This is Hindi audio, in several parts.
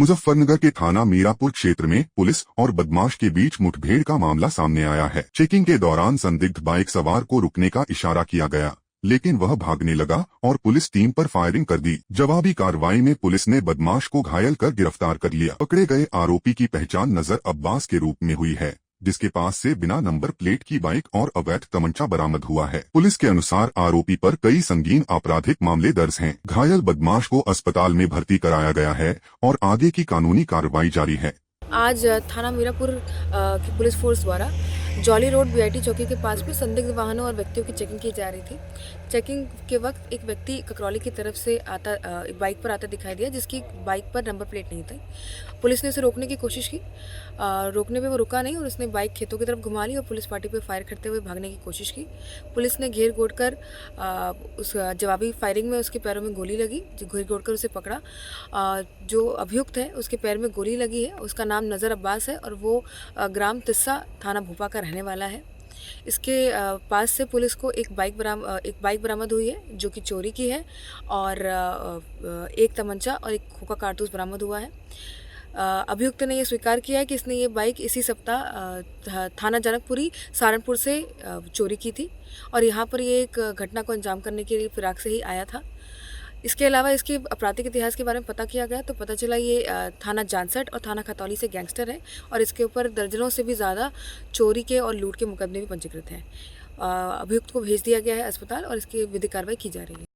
मुजफ्फरनगर के थाना मीरापुर क्षेत्र में पुलिस और बदमाश के बीच मुठभेड़ का मामला सामने आया है। चेकिंग के दौरान संदिग्ध बाइक सवार को रुकने का इशारा किया गया, लेकिन वह भागने लगा और पुलिस टीम पर फायरिंग कर दी। जवाबी कार्रवाई में पुलिस ने बदमाश को घायल कर गिरफ्तार कर लिया। पकड़े गए आरोपी की पहचान नजर अब्बास के रूप में हुई है, जिसके पास से बिना नंबर प्लेट की बाइक और अवैध तमंचा बरामद हुआ है। पुलिस के अनुसार आरोपी पर कई संगीन आपराधिक मामले दर्ज हैं। घायल बदमाश को अस्पताल में भर्ती कराया गया है और आगे की कानूनी कार्रवाई जारी है। आज थाना मीरापुर की पुलिस फोर्स द्वारा जॉली रोड बीआईटी चौकी के पास में संदिग्ध वाहनों और व्यक्तियों की चेकिंग की जा रही थी। चेकिंग के वक्त एक व्यक्ति ककरौली की तरफ से बाइक पर आता दिखाई दिया, जिसकी बाइक पर नंबर प्लेट नहीं थी। पुलिस ने उसे रोकने की कोशिश की, रोकने पे वो रुका नहीं और उसने बाइक खेतों की तरफ घुमा ली और पुलिस पार्टी पर फायर करते हुए भागने की कोशिश की। पुलिस ने घेर घोट कर उस जवाबी फायरिंग में उसके पैरों में गोली लगी, घेर घोट कर उसे पकड़ा। जो अभियुक्त है उसके पैर में गोली लगी है, उसका नाम नज़र अब्बास है और वो ग्राम तिस्सा थाना भोपा का रहने वाला है। इसके पास से पुलिस को एक बाइक बरामद हुई है जो कि चोरी की है और एक तमंचा और एक खोखा कारतूस बरामद हुआ है। अभियुक्त ने यह स्वीकार किया है कि इसने ये बाइक इसी सप्ताह थाना जनकपुरी सहारनपुर से चोरी की थी और यहाँ पर ये एक घटना को अंजाम करने के लिए फिराक से ही आया था। इसके अलावा इसके आपराधिक इतिहास के बारे में पता किया गया तो पता चला ये थाना जानसठ और थाना खतौली से गैंगस्टर है और इसके ऊपर दर्जनों से भी ज़्यादा चोरी के और लूट के मुकदमे भी पंजीकृत हैं। अभियुक्त को भेज दिया गया है अस्पताल और इसकी विधिक कार्रवाई की जा रही है।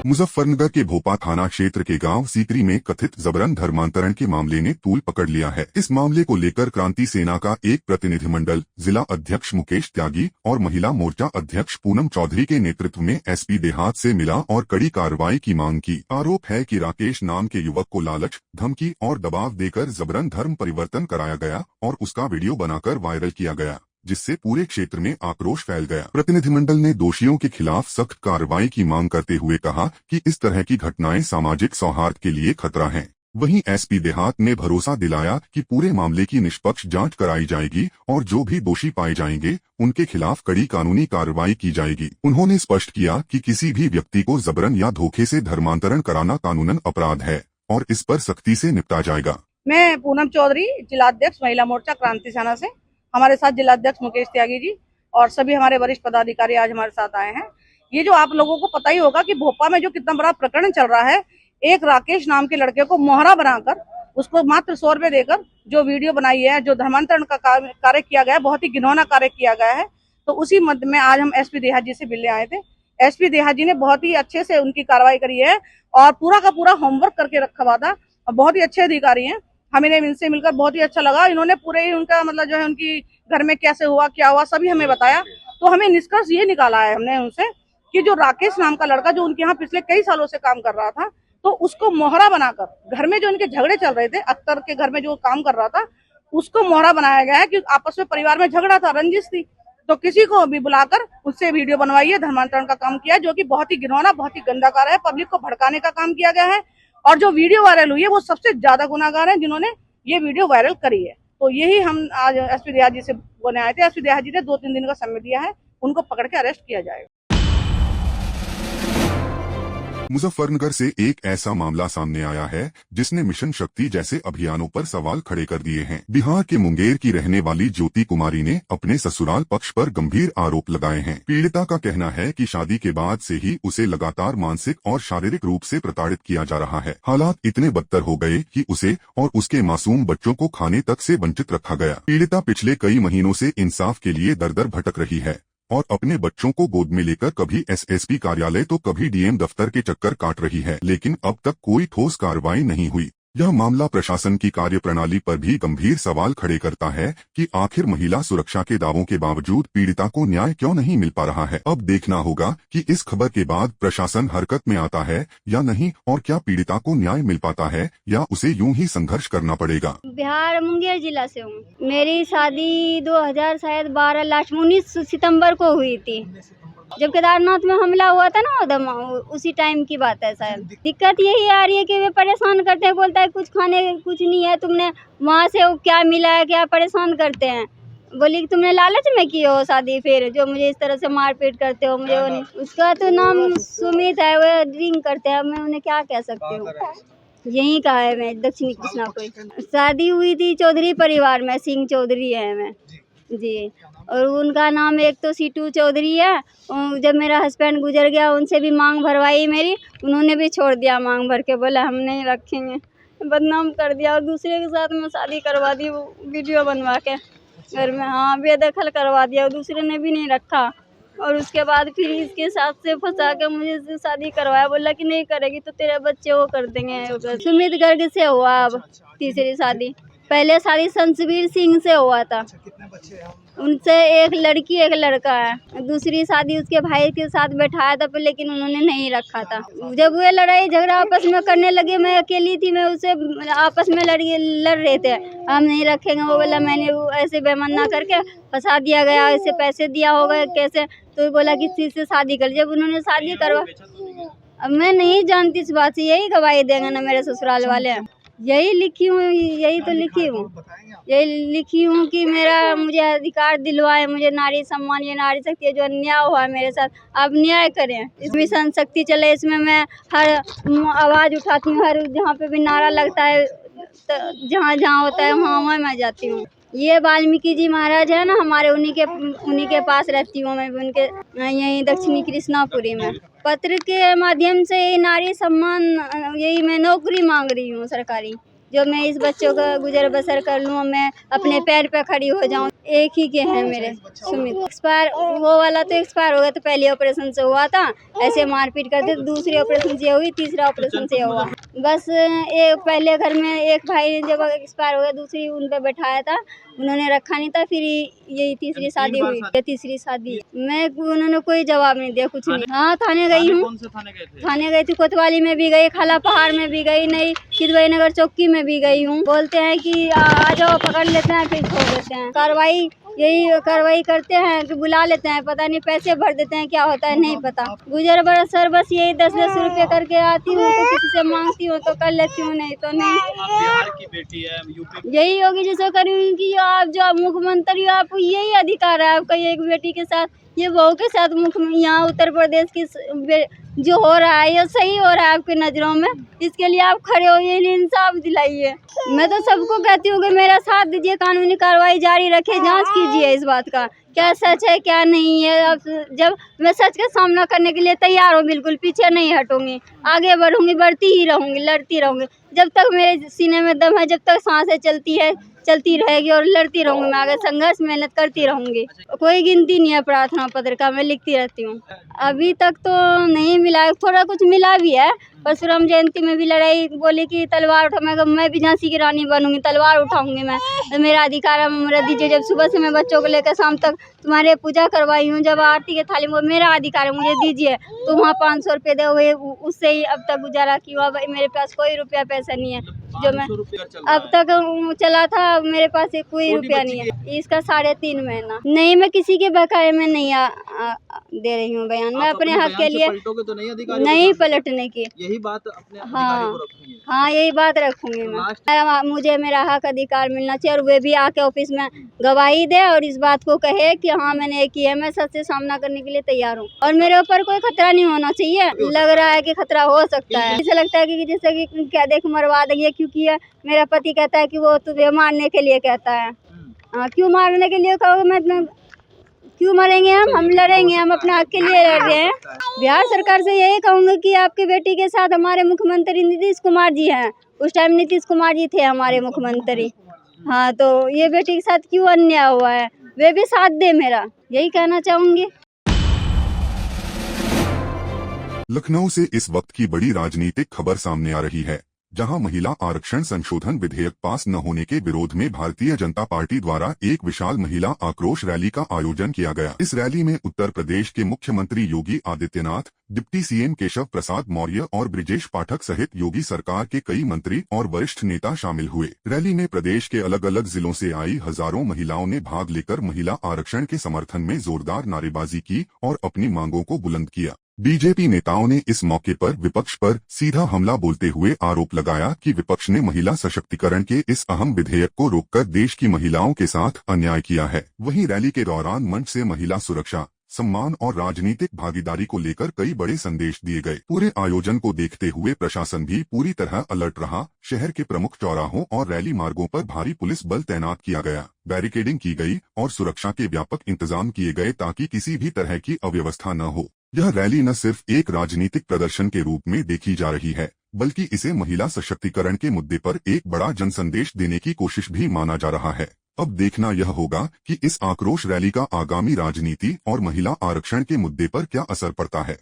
मुजफ्फरनगर के भोपा थाना क्षेत्र के गांव सीकरी में कथित जबरन धर्मांतरण के मामले ने तूल पकड़ लिया है। इस मामले को लेकर क्रांति सेना का एक प्रतिनिधिमंडल जिला अध्यक्ष मुकेश त्यागी और महिला मोर्चा अध्यक्ष पूनम चौधरी के नेतृत्व में एसपी देहात से मिला और कड़ी कार्रवाई की मांग की। आरोप है कि राकेश नाम के युवक को लालच, धमकी और दबाव देकर जबरन धर्म परिवर्तन कराया गया और उसका वीडियो बनाकर वायरल किया गया, जिससे पूरे क्षेत्र में आक्रोश फैल गया। प्रतिनिधिमंडल ने दोषियों के खिलाफ सख्त कार्रवाई की मांग करते हुए कहा कि इस तरह की घटनाएं सामाजिक सौहार्द के लिए खतरा हैं। वहीं एसपी देहात ने भरोसा दिलाया कि पूरे मामले की निष्पक्ष जांच कराई जाएगी और जो भी दोषी पाए जाएंगे उनके खिलाफ कड़ी कानूनी कार्रवाई की जाएगी। उन्होंने स्पष्ट किया कि किसी भी व्यक्ति को जबरन या धोखे से धर्मांतरण कराना कानूनन अपराध है और इस पर सख्ती से निपटा जाएगा। मैं पूनम चौधरी, जिलाध्यक्ष महिला मोर्चा क्रांति सेना से। हमारे साथ जिलाध्यक्ष मुकेश त्यागी जी और सभी हमारे वरिष्ठ पदाधिकारी आज हमारे साथ आए हैं। ये जो आप लोगों को पता ही होगा कि भोपा में जो कितना बड़ा प्रकरण चल रहा है, एक राकेश नाम के लड़के को मोहरा बनाकर उसको मात्र 100 रुपए देकर जो वीडियो बनाई है, जो धर्मांतरण का कार्य किया गया है, बहुत ही घिनौना कार्य किया गया है। तो उसी मध्य में आज हम एसपी देहात जी से मिलने आए थे। एसपी देहात जी ने बहुत ही अच्छे से उनकी कार्रवाई करी है और पूरा का पूरा होमवर्क करके रखा हुआ था और बहुत ही अच्छे अधिकारी हैं। हमें इनसे मिलकर बहुत ही अच्छा लगा। इन्होंने पूरे ही उनका मतलब जो है उनकी घर में कैसे हुआ, क्या हुआ, सभी हमें बताया। तो हमें निष्कर्ष ये निकाला है हमने उनसे कि जो राकेश नाम का लड़का जो उनके यहाँ पिछले कई सालों से काम कर रहा था, तो उसको मोहरा बनाकर घर में जो उनके झगड़े चल रहे थे, अख्तर के घर में जो काम कर रहा था उसको मोहरा बनाया गया है कि आपस में परिवार में झगड़ा था, रंजिश थी, तो किसी को भी बुलाकर उससे वीडियो बनवाई है, धर्मांतरण का काम किया, जो कि बहुत ही घिनौना, बहुत ही गंदा कार्य है। पब्लिक को भड़काने का काम किया गया है और जो वीडियो वायरल हुई है वो सबसे ज्यादा गुनाहगार हैं जिन्होंने ये वीडियो वायरल करी है। तो यही हम आज एसपी देहात जी से बोलने आए थे। एसपी देहात जी ने 2-3 दिन का समय दिया है, उनको पकड़ के अरेस्ट किया जाएगा। मुजफ्फरनगर से एक ऐसा मामला सामने आया है जिसने मिशन शक्ति जैसे अभियानों पर सवाल खड़े कर दिए हैं। बिहार के मुंगेर की रहने वाली ज्योति कुमारी ने अपने ससुराल पक्ष पर गंभीर आरोप लगाए हैं। पीड़िता का कहना है कि शादी के बाद से ही उसे लगातार मानसिक और शारीरिक रूप से प्रताड़ित किया जा रहा है। हालात इतने बदतर हो गए कि उसे और उसके मासूम बच्चों को खाने तक से वंचित रखा गया। पीड़िता पिछले कई महीनों से इंसाफ के लिए दर दर भटक रही है और अपने बच्चों को गोद में लेकर कभी एसएसपी कार्यालय तो कभी डीएम दफ्तर के चक्कर काट रही है, लेकिन अब तक कोई ठोस कार्रवाई नहीं हुई। यह मामला प्रशासन की कार्यप्रणाली पर भी गंभीर सवाल खड़े करता है कि आखिर महिला सुरक्षा के दावों के बावजूद पीड़िता को न्याय क्यों नहीं मिल पा रहा है। अब देखना होगा कि इस खबर के बाद प्रशासन हरकत में आता है या नहीं और क्या पीड़िता को न्याय मिल पाता है या उसे यूं ही संघर्ष करना पड़ेगा। बिहार मुंगेर जिला से हूँ। मेरी शादी 2012 लास्ट 19 सितंबर को हुई थी, जब केदारनाथ में हमला हुआ था ना, उधम उसी टाइम की बात है शायद। दिक्कत यही आ रही है कि वे परेशान करते हैं, बोलता है कुछ खाने कुछ नहीं है, तुमने वहाँ से क्या मिला है, क्या परेशान करते हैं। बोली कि तुमने लालच में की हो शादी, फिर जो मुझे इस तरह से मारपीट करते हो मुझे वो नहीं। उसका तो नाम सुमित है, वो ड्रिंक करते हैं, मैं उन्हें क्या कह सकती हूँ। यही कहा है मैं दक्षिणी कृष्णापुर। शादी हुई थी चौधरी परिवार में, सिंह चौधरी है मैं जी। और उनका नाम एक तो सीटू चौधरी है। जब मेरा हस्बैंड गुजर गया उनसे भी मांग भरवाई मेरी, उन्होंने भी छोड़ दिया मांग भर के, बोला हम नहीं रखेंगे, बदनाम कर दिया। और दूसरे के साथ में शादी करवा दी वो वीडियो बनवा के घर में, हाँ बेदखल करवा दिया, दूसरे ने भी नहीं रखा। और उसके बाद फिर इसके साथ से फंसा के मुझे इससे शादी करवाया, बोला कि नहीं करेगी तो तेरे बच्चे वो कर देंगे। सुमित गर्ग से हुआ अब तीसरी शादी। पहले शादी संसवीर सिंह से हुआ था, उनसे एक लड़की एक लड़का है। दूसरी शादी उसके भाई के साथ बैठाया था लेकिन उन्होंने नहीं रखा था। जब वे लड़ाई झगड़ा आपस में करने लगे, मैं अकेली थी, मैं उससे आपस में लड़ रहे थे, हम नहीं रखेंगे। वो बोला मैंने वो ऐसे बेमन्ना करके फंसा दिया गया, ऐसे पैसे दिया होगा कैसे, तो बोला कि किसी से शादी कर। जब उन्होंने शादी करवा, अब मैं नहीं जानती इस बात से, यही गवाही देंगे ना मेरे ससुराल वाले। यही लिखी हूँ, यही तो लिखी हूँ, यही लिखी हूँ कि मेरा मुझे अधिकार दिलवाए, मुझे नारी सम्मान, ये नारी शक्ति है, जो अन्याय हुआ है मेरे साथ आप न्याय करें। इस मिशन शक्ति चले, इसमें मैं हर आवाज़ उठाती हूँ, हर जहाँ पे भी नारा लगता है, तो जहाँ जहाँ होता है वहाँ मैं जाती हूँ। ये वाल्मीकि जी महाराज है ना हमारे, उन्हीं के पास रहती हूँ मैं, उनके यहीं दक्षिणी कृष्णापुरी में। पत्र के माध्यम से नारी सम्मान, यही मैं नौकरी मांग रही हूँ सरकारी, जो मैं इस बच्चों का गुजर बसर कर लूँ, मैं अपने पैर पे खड़ी हो जाऊँ। एक ही के हैं मेरे सुमित। एक्सपायर वो वाला तो एक्सपायर हो गया, तो पहले ऑपरेशन से हुआ था, ऐसे मारपीट करते, दूसरे ऑपरेशन से हुई, तीसरा ऑपरेशन से हुआ। बस एक पहले घर में एक भाई जब एक्सपायर हो गया, दूसरी उन पे बैठाया था, उन्होंने रखा नहीं था, फिर यही तीसरी शादी हुई। तीसरी शादी मैं, उन्होंने कोई जवाब नहीं दिया, कुछ नहीं। हाँ थाने गई हूँ, थाने गई थी, कोतवाली में भी गई, खाला पहाड़ में भी गई, नहीं किदवई नगर चौकी में भी गई हूँ। बोलते हैं कि आ जाओ, पकड़ लेते हैं, फिर छोड़ देते हैं। कार्रवाई करते हैं कि बुला लेते हैं, पता नहीं पैसे भर देते हैं, क्या होता है नहीं पता। गुजर बसर बस यही 10-10 रुपए करके आती हूँ, तो किसी से मांगती हूँ तो कर लेती हूँ, नहीं तो नहीं। बिहार की बेटी है, यूपी यही होगी जिसको करूँगी कि आप जो मुख्यमंत्री, आपको यही अधिकार है आपका, एक बेटी के साथ, ये बहू के साथ यहाँ उत्तर प्रदेश की जो हो रहा है ये सही हो रहा है आपकी नज़रों में, इसके लिए आप खड़े हो, ये इंसाफ दिलाइए। मैं तो सबको कहती हूँ कि मेरा साथ दीजिए, कानूनी कार्रवाई जारी रखे, जांच कीजिए इस बात का, क्या सच है क्या नहीं है। अब जब मैं सच का सामना करने के लिए तैयार हूँ, बिल्कुल पीछे नहीं हटूंगी, आगे बढ़ूंगी, बढ़ती ही रहूंगी, लड़ती रहूंगी, जब तक मेरे सीने में दम है, जब तक सांसें चलती रहेगी, और लड़ती रहूंगी मैं आगे, संघर्ष मेहनत करती रहूंगी। कोई गिनती नहीं है प्रार्थना पत्र का, मैं लिखती रहती हूँ। अभी तक तो नहीं मिला, थोड़ा कुछ मिला भी है। परशुराम जयंती में भी लड़ाई, बोली कि तलवार उठा, मैं भी झांसी की रानी बनूंगी, तलवार उठाऊंगी मैं, तो मेरा अधिकार है, मेरा दीजिए। जब सुबह से मैं बच्चों को लेकर शाम तक तुम्हारे पूजा करवाई हूँ, जब आरती के थाली में, वो मेरा अधिकार है, मुझे दीजिए। तो वहाँ 500 रुपये दे हुए, उससे ही अब तक गुजारा किया। भाई मेरे पास कोई रुपया पैसा नहीं है, जो मैं अब तक चला था, मेरे पास कोई रुपया नहीं है। इसका 3.5 महीना नहीं, मैं किसी के बकाये में नहीं दे रही हूँ बयान, मैं अपने हक के लिए तो नहीं पलटने की, यही बात अपने हाँ यही बात रखूंगी मैं। मुझे मेरा हक अधिकार मिलना चाहिए, और वे भी आके ऑफिस में गवाही दे और इस बात को कहे कि हाँ मैंने ये किया है, मैं सच से सामना करने के लिए तैयार हूँ, और मेरे ऊपर कोई खतरा नहीं होना चाहिए। लग रहा है कि खतरा हो सकता है, ऐसा लगता है कि जैसे कि क्या देख मरवा देंगे, क्योंकि मेरा पति कहता है कि वो तुझे मारने के लिए कहता है। क्यों मारने के लिए कहोगे, मैं क्यों मरेंगे, हम लड़ेंगे, हम अपने हक के लिए लड़ रहे हैं। बिहार सरकार से यही कहूँगी कि आपकी बेटी के साथ हमारे मुख्यमंत्री नीतीश कुमार जी हैं, उस टाइम नीतीश कुमार जी थे हमारे मुख्यमंत्री, हाँ तो ये बेटी के साथ क्यों अन्याय हुआ है, वे भी साथ दे मेरा, यही कहना चाहूँगी। लखनऊ से इस वक्त की बड़ी राजनीतिक खबर सामने आ रही है, जहां महिला आरक्षण संशोधन विधेयक पास न होने के विरोध में भारतीय जनता पार्टी द्वारा एक विशाल महिला आक्रोश रैली का आयोजन किया गया। इस रैली में उत्तर प्रदेश के मुख्यमंत्री योगी आदित्यनाथ, डिप्टी सीएम केशव प्रसाद मौर्य और ब्रिजेश पाठक सहित योगी सरकार के कई मंत्री और वरिष्ठ नेता शामिल हुए। रैली में प्रदेश के अलग अलग जिलों से आई हजारों महिलाओं ने भाग लेकर महिला आरक्षण के समर्थन में जोरदार नारेबाजी की और अपनी मांगों को बुलंद किया। बीजेपी नेताओं ने इस मौके पर विपक्ष पर सीधा हमला बोलते हुए आरोप लगाया कि विपक्ष ने महिला सशक्तिकरण के इस अहम विधेयक को रोककर देश की महिलाओं के साथ अन्याय किया है। वहीं रैली के दौरान मंच से महिला सुरक्षा, सम्मान और राजनीतिक भागीदारी को लेकर कई बड़े संदेश दिए गए। पूरे आयोजन को देखते हुए प्रशासन भी पूरी तरह अलर्ट रहा। शहर के प्रमुख चौराहों और रैली मार्गों पर भारी पुलिस बल तैनात किया गया, बैरिकेडिंग की गई और सुरक्षा के व्यापक इंतजाम किए गए ताकि किसी भी तरह की अव्यवस्था न हो। यह रैली न सिर्फ एक राजनीतिक प्रदर्शन के रूप में देखी जा रही है, बल्कि इसे महिला सशक्तिकरण के मुद्दे पर एक बड़ा जनसंदेश देने की कोशिश भी माना जा रहा है। अब देखना यह होगा कि इस आक्रोश रैली का आगामी राजनीति और महिला आरक्षण के मुद्दे पर क्या असर पड़ता है।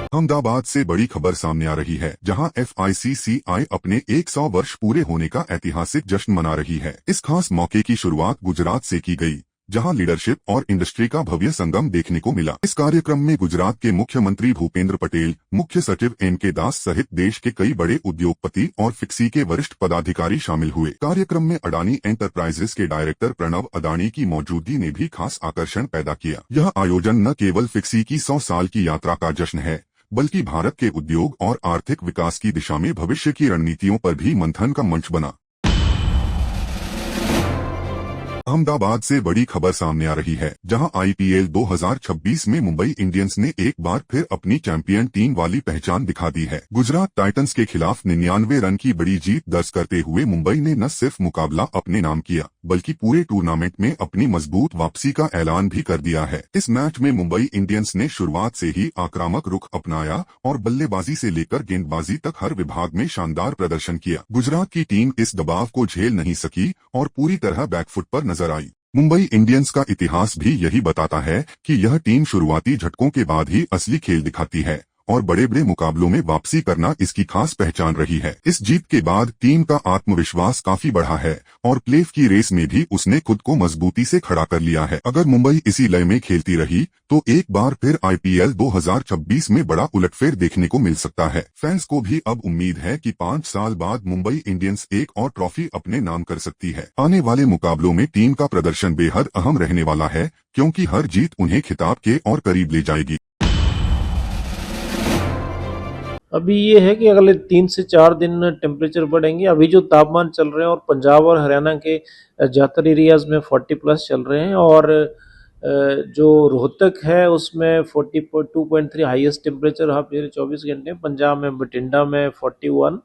अहमदाबाद से बड़ी खबर सामने आ रही है, जहां FICCI अपने 100 वर्ष पूरे होने का ऐतिहासिक जश्न मना रही है। इस खास मौके की शुरुआत गुजरात से की गई, जहां लीडरशिप और इंडस्ट्री का भव्य संगम देखने को मिला। इस कार्यक्रम में गुजरात के मुख्यमंत्री भूपेंद्र पटेल, मुख्य सचिव NK दास सहित देश के कई बड़े उद्योगपति और फिक्सी के वरिष्ठ पदाधिकारी शामिल हुए। कार्यक्रम में अडानी एंटरप्राइजेस के डायरेक्टर प्रणव अडानी की मौजूदगी ने भी खास आकर्षण पैदा किया। यह आयोजन न केवल फिक्सी की 100 साल की यात्रा का जश्न है, बल्कि भारत के उद्योग और आर्थिक विकास की दिशा में भविष्य की रणनीतियों पर भी मंथन का मंच बना। अहमदाबाद से बड़ी खबर सामने आ रही है, जहां IPL 2026 में मुंबई इंडियंस ने एक बार फिर अपनी चैंपियन टीम वाली पहचान दिखा दी है। गुजरात टाइटंस के खिलाफ 99 रन की बड़ी जीत दर्ज करते हुए मुंबई ने न सिर्फ मुकाबला अपने नाम किया, बल्कि पूरे टूर्नामेंट में अपनी मजबूत वापसी का ऐलान भी कर दिया है। इस मैच में मुंबई इंडियंस ने शुरुआत से ही आक्रामक रुख अपनाया और बल्लेबाजी से लेकर गेंदबाजी तक हर विभाग में शानदार प्रदर्शन किया। गुजरात की टीम इस दबाव को झेल नहीं सकी और पूरी तरह बैकफुट पर नजर आई। मुंबई इंडियंस का इतिहास भी यही बताता है कि यह टीम शुरुआती झटकों के बाद ही असली खेल दिखाती है और बड़े बड़े मुकाबलों में वापसी करना इसकी खास पहचान रही है। इस जीत के बाद टीम का आत्मविश्वास काफी बढ़ा है और प्लेऑफ की रेस में भी उसने खुद को मजबूती से खड़ा कर लिया है। अगर मुंबई इसी लय में खेलती रही तो एक बार फिर IPL 2026 में बड़ा उलटफेर देखने को मिल सकता है। फैंस को भी अब उम्मीद है कि 5 साल बाद मुंबई इंडियंस एक और ट्रॉफी अपने नाम कर सकती है। आने वाले मुकाबलों में टीम का प्रदर्शन बेहद अहम रहने वाला है, क्योंकि हर जीत उन्हें खिताब के और करीब ले जाएगी। अभी ये है कि अगले 3 से 4 दिन टेम्परेचर बढ़ेंगे। अभी जो तापमान चल रहे हैं और पंजाब और हरियाणा के ज़्यादातर एरियाज में 40+ चल रहे हैं और जो रोहतक है उसमें 42.3 हाईएस्ट टेम्परेचर रहा पिछले 24 घंटे। पंजाब में बठिंडा में 41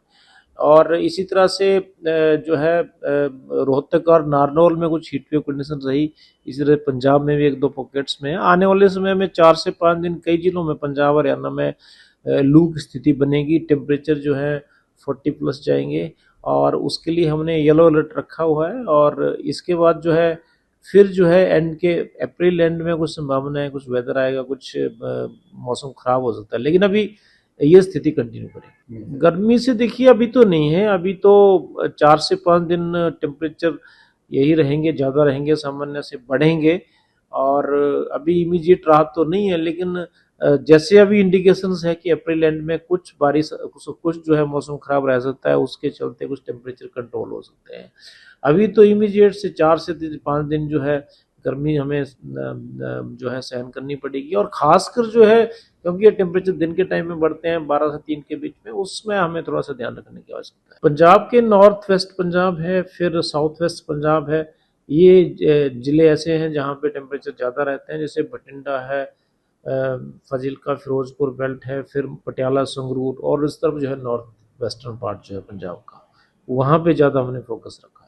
और इसी तरह से जो है रोहतक और नारनौल में कुछ हीट वेव कंडीशन रही। इसी तरह पंजाब में भी 1-2 पॉकेट्स में आने वाले समय में 4 से 5 दिन कई जिलों में पंजाब और हरियाणा में लू की स्थिति बनेगी। टेम्परेचर जो है 40+ जाएंगे और उसके लिए हमने येलो अलर्ट रखा हुआ है। और इसके बाद जो है फिर जो है एंड के अप्रैल एंड में कुछ संभावना है, कुछ वेदर आएगा, कुछ मौसम खराब हो सकता है, लेकिन अभी ये स्थिति कंटिन्यू करेगी। गर्मी से देखिए अभी तो नहीं है, अभी तो 4 से 5 दिन टेम्परेचर यही रहेंगे, ज़्यादा रहेंगे, सामान्य से बढ़ेंगे और अभी इमीडिएट राहत तो नहीं है, लेकिन जैसे अभी इंडिकेशंस है कि अप्रैल एंड में कुछ बारिश कुछ जो है मौसम खराब रह सकता है, उसके चलते कुछ टेम्परेचर कंट्रोल हो सकते हैं। अभी तो इमीडिएट से 4 से 5 दिन जो है गर्मी हमें जो है सहन करनी पड़ेगी और ख़ासकर जो है क्योंकि ये टेम्परेचर दिन के टाइम में बढ़ते हैं 12 से 3 के बीच में, उसमें हमें थोड़ा सा ध्यान रखने की आवश्यकता है। पंजाब के नॉर्थ वेस्ट पंजाब है, फिर साउथ वेस्ट पंजाब है, ये ज़िले ऐसे हैं जहाँ पे टेम्परेचर ज़्यादा रहते हैं, जैसे बठिंडा है, फाजिलका फिरोजपुर बेल्ट है, फिर पटियाला संगरूर और इस तरफ जो है नॉर्थ वेस्टर्न पार्ट जो है पंजाब का, वहाँ पे ज़्यादा हमने फोकस रखा।